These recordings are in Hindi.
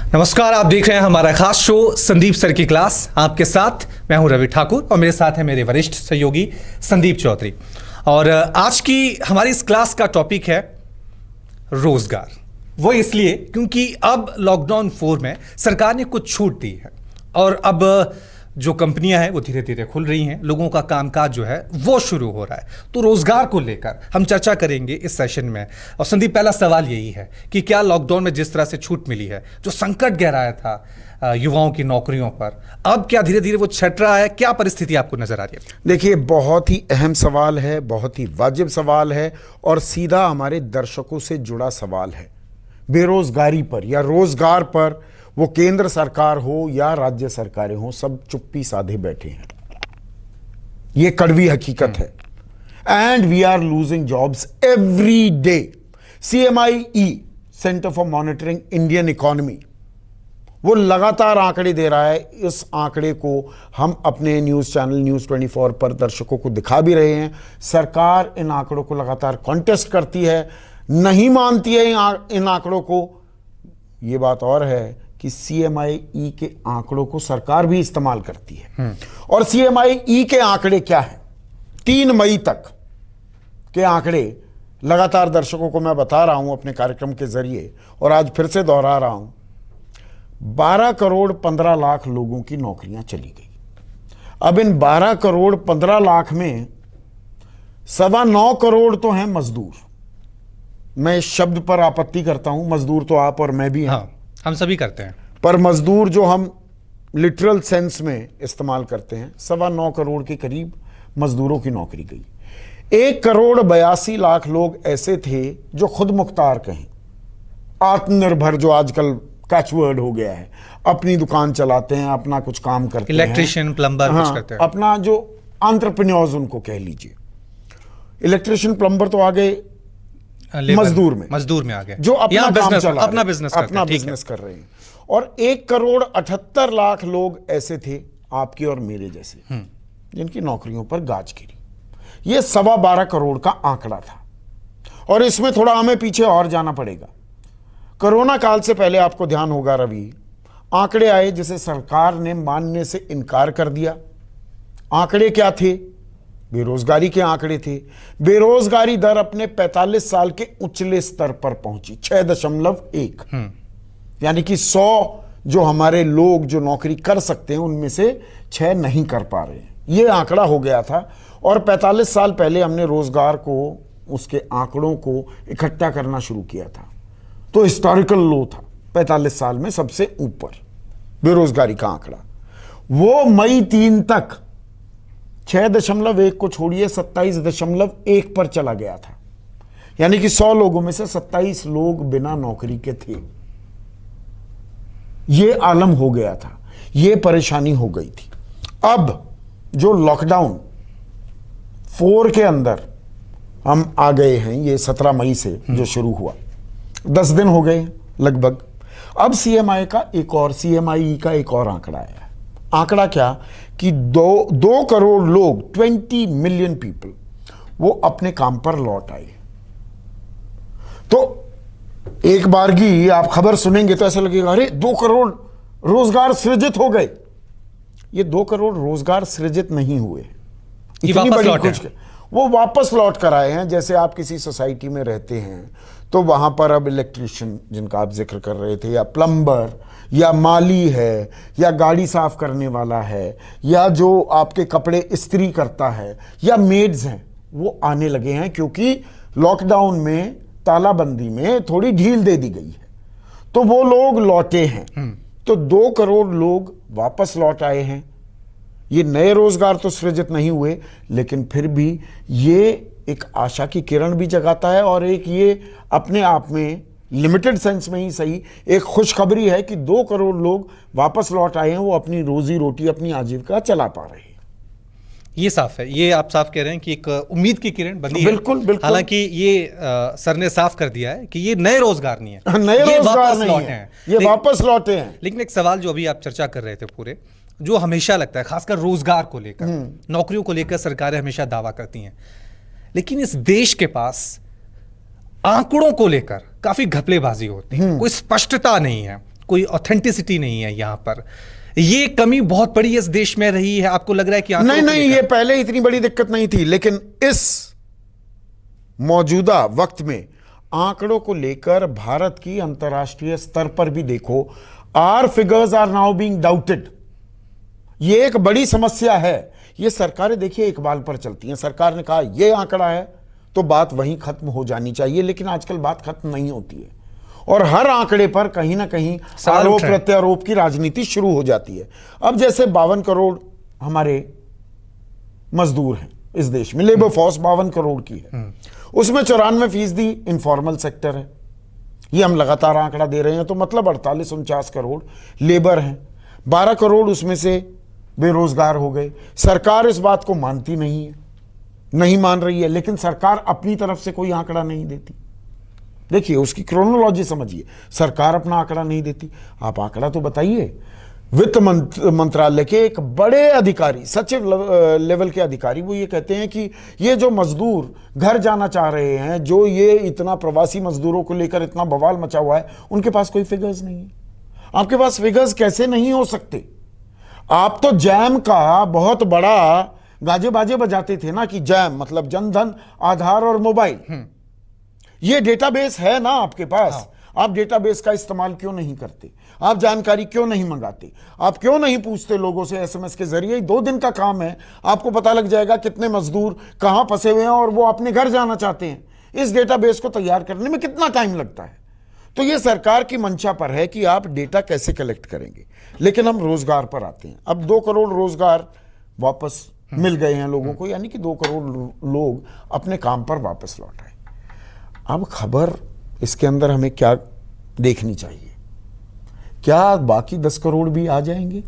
नमस्कार, आप देख रहे हैं हमारा खास शो संदीप सर की क्लास। आपके साथ मैं हूं रवि ठाकुर और मेरे साथ है मेरे वरिष्ठ सहयोगी संदीप चौधरी। और आज की हमारी इस क्लास का टॉपिक है रोजगार। वो इसलिए क्योंकि अब लॉकडाउन 4 में सरकार ने कुछ छूट दी है और अब जो कंपनियां हैं वो धीरे धीरे खुल रही हैं, लोगों का कामकाज जो है वो शुरू हो रहा है। तो रोजगार को लेकर हम चर्चा करेंगे इस सेशन में। और संदीप, पहला सवाल यही है कि क्या लॉकडाउन में जिस तरह से छूट मिली है, जो संकट गहराया था युवाओं की नौकरियों पर, अब क्या धीरे धीरे वो छट रहा है? क्या परिस्थिति आपको नजर आ रही है? देखिए, बहुत ही अहम सवाल है, बहुत ही वाजिब सवाल है और सीधा हमारे दर्शकों से जुड़ा सवाल है। बेरोजगारी पर या रोजगार पर वो केंद्र सरकार हो या राज्य सरकारें हो, सब चुप्पी साधे बैठे हैं। ये कड़वी हकीकत है। And we are losing jobs every day. CMIE, centre for monitoring Indian economy, वो लगातार आंकड़े दे रहा है। इस आंकड़े को हम अपने न्यूज चैनल न्यूज 24 पर दर्शकों को दिखा भी रहे हैं। सरकार इन आंकड़ों को लगातार कॉन्टेस्ट करती है, नहीं मानती है इन आंकड़ों को। ये बात और है कि CMIE के आंकड़ों को सरकार भी इस्तेमाल करती है। और CMIE के आंकड़े क्या है? 3 मई तक के आंकड़े लगातार दर्शकों को मैं बता रहा हूं अपने कार्यक्रम के जरिए, और आज फिर से दोहरा रहा हूं। 12 करोड़ 15 लाख लोगों की नौकरियां चली गई। अब इन 12 करोड़ 15 लाख में 9.25 करोड़ तो हैं मजदूर। मैं इस शब्द पर आपत्ति करता हूं। मजदूर तो आप और मैं भी हैं। हाँ, हम सभी करते हैं। पर मजदूर जो हम लिटरल सेंस में इस्तेमाल करते हैं, 9.25 करोड़ के करीब मजदूरों की नौकरी गई। 1 करोड़ 82 लाख लोग ऐसे थे जो खुद मुख्तार कहें, आत्मनिर्भर, जो आजकल कैचवर्ड हो गया है, अपनी दुकान चलाते हैं, अपना कुछ काम करते हैं, इलेक्ट्रिशियन, प्लम्बर, कुछ करते हैं, अपना जो एंटरप्रेन्योर्स उनको कह लीजिए। इलेक्ट्रिशियन, प्लम्बर तो आगे मजदूर में आ गए, जो अपना काम चला, अपना बिजनेस कर रहे हैं। और 1 करोड़ 78 लाख लोग ऐसे थे, आपके और मेरे जैसे, जिनकी नौकरियों पर गाज गिरी। यह 12.25 करोड़ का आंकड़ा था। और इसमें थोड़ा हमें पीछे और जाना पड़ेगा। कोरोना काल से पहले आपको ध्यान होगा रवि, आंकड़े आए जिसे सरकार ने मानने से इनकार कर दिया। आंकड़े क्या थे? बेरोजगारी के आंकड़े थे। बेरोजगारी दर अपने 45 साल के उछले स्तर पर पहुंची, 6.1। यानी कि 100 जो हमारे लोग जो नौकरी कर सकते हैं, उनमें से 6 नहीं कर पा रहे हैं। यह आंकड़ा हो गया था। और 45 साल पहले हमने रोजगार को, उसके आंकड़ों को इकट्ठा करना शुरू किया था, तो हिस्टोरिकल लो था 45 साल में सबसे ऊपर बेरोजगारी का आंकड़ा। वो मई 3 तक 6.1 को छोड़िए 27.1 पर चला गया था। यानी कि 100 लोगों में से 27 लोग बिना नौकरी के थे। यह आलम हो गया था, यह परेशानी हो गई थी। अब जो लॉकडाउन 4 के अंदर हम आ गए हैं, ये 17 मई से जो शुरू हुआ, 10 दिन हो गए लगभग। अब CMIE का एक और आंकड़ा आया है। आंकड़ा क्या कि 2 करोड़ लोग, 20 मिलियन पीपल, वो अपने काम पर लौट आए। तो एक बारगी आप खबर सुनेंगे तो ऐसा लगेगा, अरे 2 करोड़ रोजगार सृजित हो गए। ये 2 करोड़ रोजगार सृजित नहीं हुए, इतनी बड़ी खुश, वो वापस लौट कर आए हैं। जैसे आप किसी सोसाइटी में रहते हैं तो वहां पर अब इलेक्ट्रिशियन, जिनका आप जिक्र कर रहे थे, या प्लम्बर, या माली है, या गाड़ी साफ करने वाला है, या जो आपके कपड़े इस्त्री करता है, या मेड्स हैं, वो आने लगे हैं। क्योंकि लॉकडाउन में, तालाबंदी में थोड़ी ढील दे दी गई है, तो वो लोग लौटे हैं। तो 2 करोड़ लोग वापस लौट आए हैं। ये नए रोजगार तो सृजित नहीं हुए, लेकिन फिर भी ये एक आशा की किरण भी जगाता है। और एक ये अपने आप में, लिमिटेड सेंस में ही सही, एक खुशखबरी है कि 2 करोड़ लोग वापस लौट आए हैं, वो अपनी रोजी रोटी, अपनी आजीविका चला पा रहे हैं। ये साफ है, ये आप साफ कह रहे हैं कि एक उम्मीद की किरण बनी है। बिल्कुल बिल्कुल। हालांकि ये सर ने साफ कर दिया है कि ये नए रोजगार नहीं है, नए रोजगार नहीं है, ये वापस लौटे हैं। लेकिन एक सवाल जो अभी आप चर्चा कर रहे थे पूरे, जो हमेशा लगता है, खासकर रोजगार को लेकर, नौकरियों को लेकर सरकारें हमेशा दावा करती हैं, लेकिन इस देश के पास आंकड़ों को लेकर काफी घपलेबाजी होती है, कोई स्पष्टता नहीं है। कोई ऑथेंटिसिटी नहीं है यहाँ पर। ये कमी बहुत बड़ी इस देश में रही है। आपको लग रहा है कि नहीं, ये पहले इतनी बड़ी दिक्कत नहीं थी, लेकिन इस मौजूदा वक्त में आंकड़ों को लेकर भारत की अंतर्राष्ट्रीय स्तर पर भी देखो, our figures are now being doubted. ये एक बड़ी समस्या है। ये सरकारें देखिए एक बाल पर चलती हैं। सरकार ने कहा ये आंकड़ा है तो बात वहीं खत्म हो जानी चाहिए, लेकिन आजकल बात खत्म नहीं होती है और हर आंकड़े पर कहीं ना कहीं आरोप प्रत्यारोप की राजनीति शुरू हो जाती है। अब जैसे 52 करोड़ हमारे मजदूर हैं इस देश में, लेबर फोर्स 52 करोड़ की है, उसमें 94% इनफॉर्मल सेक्टर है। ये हम लगातार आंकड़ा दे रहे हैं, तो मतलब 48-49 करोड़ लेबर हैं, 12 करोड़ उसमें से बेरोजगार हो गए। सरकार इस बात को मानती नहीं है, नहीं मान रही है, लेकिन सरकार अपनी तरफ से कोई आंकड़ा नहीं देती। देखिए उसकी क्रोनोलॉजी समझिए, सरकार अपना आंकड़ा नहीं देती, आप आंकड़ा तो बताइए। वित्त मंत्रालय के एक बड़े अधिकारी, सचिव लेवल के अधिकारी, वो ये कहते हैं कि ये जो मजदूर घर जाना चाह रहे हैं, जो ये इतना प्रवासी मजदूरों को लेकर इतना बवाल मचा हुआ है, उनके पास कोई फिगर्स नहीं है। आपके पास फिगर्स कैसे नहीं हो सकते? आप तो जैम का बहुत बड़ा गाजे बाजे बजाते थे ना, कि जैम मतलब जनधन, आधार और मोबाइल, ये डेटाबेस है ना आपके पास। हाँ। आप डेटाबेस का इस्तेमाल क्यों नहीं करते? आप जानकारी क्यों नहीं मंगाते? आप क्यों नहीं पूछते लोगों से एसएमएस के जरिए? 2 दिन का काम है, आपको पता लग जाएगा कितने मजदूर कहां फंसे हुए हैं और वो अपने घर जाना चाहते हैं। इस डेटाबेस को तैयार करने में कितना टाइम लगता है? तो ये सरकार की मंशा पर है कि आप डेटा कैसे कलेक्ट करेंगे। लेकिन हम रोजगार पर आते हैं। अब 2 करोड़ रोजगार वापस मिल गए हैं लोगों को, यानी कि 2 करोड़ लोग अपने काम पर वापस लौट आए। अब खबर इसके अंदर हमें क्या देखनी चाहिए? क्या बाकी 10 करोड़ भी आ जाएंगे?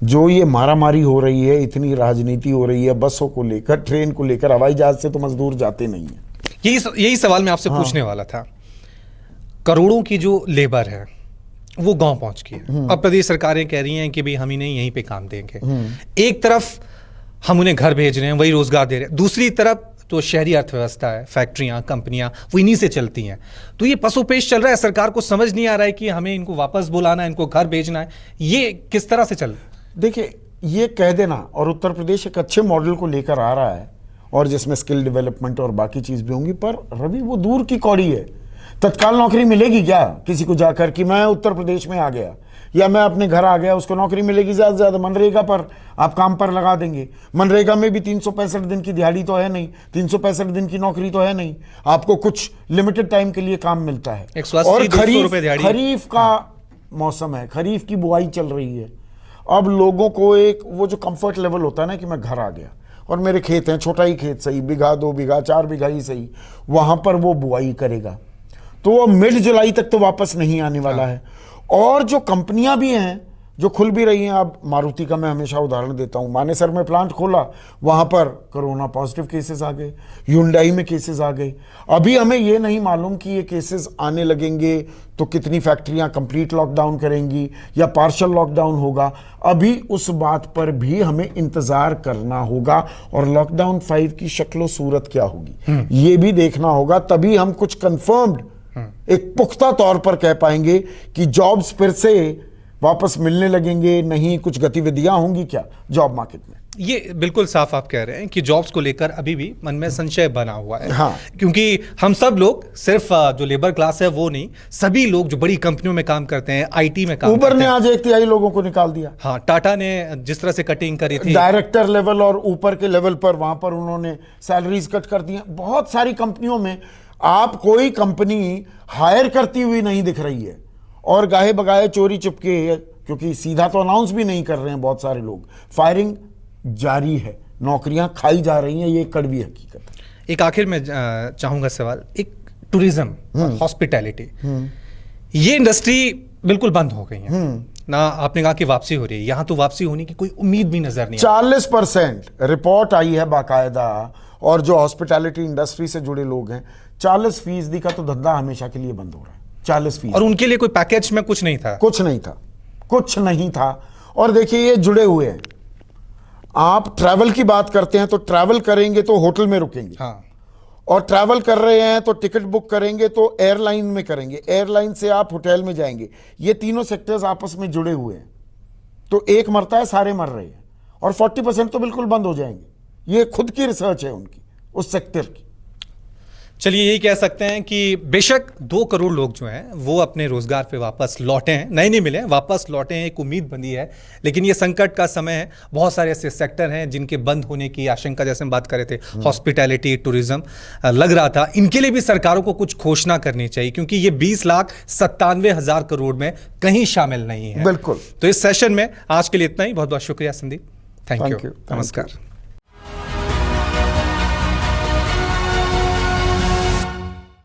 जो ये मारामारी हो रही है, इतनी राजनीति हो रही है बसों को लेकर, ट्रेन को लेकर, हवाई जहाज से तो मजदूर जाते नहीं है। यही सवाल मैं आपसे पूछने वाला था। करोड़ों की जो लेबर है वो गांव पहुंच गई है। अब प्रदेश सरकारें कह रही हैं कि भाई हम इन्हें यहीं पे काम देंगे। एक तरफ हम उन्हें घर भेज रहे हैं, वही रोजगार दे रहे हैं, दूसरी तरफ तो शहरी अर्थव्यवस्था है, फैक्ट्रियां, कंपनियां, वो इन्हीं से चलती हैं। तो ये पसोपेश चल रहा है। सरकार को समझ नहीं आ रहा है कि हमें इनको वापस बुलाना है, इनको घर भेजना है। ये किस तरह से चल? देखिए, ये कह देना, और उत्तर प्रदेश एक अच्छे मॉडल को लेकर आ रहा है और जिसमें स्किल डेवलपमेंट और बाकी चीज भी होंगी, पर रवि वो दूर की कौड़ी है। तत्काल नौकरी मिलेगी क्या किसी को जाकर कि मैं उत्तर प्रदेश में आ गया या मैं अपने घर आ गया, उसको नौकरी मिलेगी ज्यादा से ज्यादा मनरेगा पर आप काम पर लगा देंगे। मनरेगा में भी 365 दिन की दिहाड़ी तो है नहीं, 365 दिन की नौकरी तो है नहीं, आपको कुछ लिमिटेड टाइम के लिए काम मिलता है। और खरीफ का मौसम है, खरीफ की बुआई चल रही है। अब लोगों को एक वो जो कंफर्ट लेवल होता है ना कि मैं घर आ गया और मेरे खेत हैं, छोटा ही खेत सही, 1 बीघा 2 बीघा 4 बीघा ही सही, वहां पर वो बुआई करेगा, तो वो मिड जुलाई तक तो वापस नहीं आने वाला है। और जो कंपनियां भी हैं जो खुल भी रही हैं, अब मारुति का मैं हमेशा उदाहरण देता हूं, मानेसर में प्लांट खोला, वहां पर कोरोना पॉजिटिव केसेस आ गए, ह्युंडई में केसेस आ गए। अभी हमें ये नहीं मालूम कि ये केसेस आने लगेंगे तो कितनी फैक्ट्रियां कंप्लीट लॉकडाउन करेंगी या पार्शियल लॉकडाउन होगा। अभी उस बात पर भी हमें इंतजार करना होगा और लॉकडाउन 5 की शक्लो सूरत क्या होगी ये भी देखना होगा। तभी हम कुछ कंफर्म्ड एक पुख्ता तौर पर कह पाएंगे कि जॉब्स फिर से वापस मिलने लगेंगे, नहीं कुछ गतिविधियां होंगी क्या जॉब मार्केट में। ये बिल्कुल साफ आप कह रहे हैं कि जॉब्स को लेकर अभी भी मन में संशय बना हुआ है। हाँ। क्योंकि हम सब लोग, सिर्फ जो लेबर क्लास है वो नहीं, सभी लोग जो बड़ी कंपनियों में काम करते हैं, आईटी में काम करते हैं। उबर ने आज 1/3 लोगों को निकाल दिया। हाँ, टाटा ने जिस तरह से कटिंग करी थी डायरेक्टर लेवल और ऊपर के लेवल पर, वहां पर उन्होंने सैलरीज कट कर दी। बहुत सारी कंपनियों में आप कोई कंपनी हायर करती हुई नहीं दिख रही है और गाहे बगाए चोरी चुपके, क्योंकि सीधा तो अनाउंस भी नहीं कर रहे हैं बहुत सारे लोग, फायरिंग जारी है, नौकरियां खाई जा रही हैं। ये कड़वी हकीकत है। एक आखिर में चाहूंगा सवाल, एक टूरिज्म, हॉस्पिटैलिटी, ये इंडस्ट्री बिल्कुल बंद हो गई है ना। आपने कहा कि वापसी हो रही है, यहां तो वापसी होने की कोई उम्मीद भी नजर नहीं। 40% रिपोर्ट आई है बाकायदा, और जो हॉस्पिटैलिटी इंडस्ट्री से जुड़े लोग हैं, 40% का तो धंधा हमेशा के लिए बंद हो रहा है। 40%। और उनके लिए कोई पैकेज में कुछ नहीं था, कुछ नहीं था, कुछ नहीं था। और देखिए ये जुड़े हुए हैं। आप ट्रैवल की बात करते हैं तो ट्रैवल करेंगे तो होटल में रुकेंगे। हाँ। और ट्रैवल कर रहे हैं तो टिकट बुक करेंगे तो एयरलाइन में करेंगे, एयरलाइन से आप होटल में जाएंगे। ये तीनों सेक्टर्स आपस में जुड़े हुए हैं। तो एक मरता है, सारे मर रहे हैं, और 40% तो बिल्कुल बंद हो जाएंगे। ये खुद की रिसर्च है उनकी, उस सेक्टर की। चलिए यही कह सकते हैं कि बेशक 2 करोड़ लोग जो हैं वो अपने रोजगार पे वापस लौटे हैं, नहीं मिले हैं, वापस लौटे हैं, एक उम्मीद बंधी है। लेकिन ये संकट का समय है, बहुत सारे ऐसे सेक्टर हैं जिनके बंद होने की आशंका, जैसे हम बात कर रहे थे हॉस्पिटैलिटी, टूरिज्म, लग रहा था इनके लिए भी सरकारों को कुछ घोषणा करनी चाहिए, क्योंकि ये 20,97,000 करोड़ में कहीं शामिल नहीं है। बिल्कुल। तो इस सेशन में आज के लिए इतना ही। बहुत बहुत शुक्रिया संदीप। Thank you. you. नमस्कार।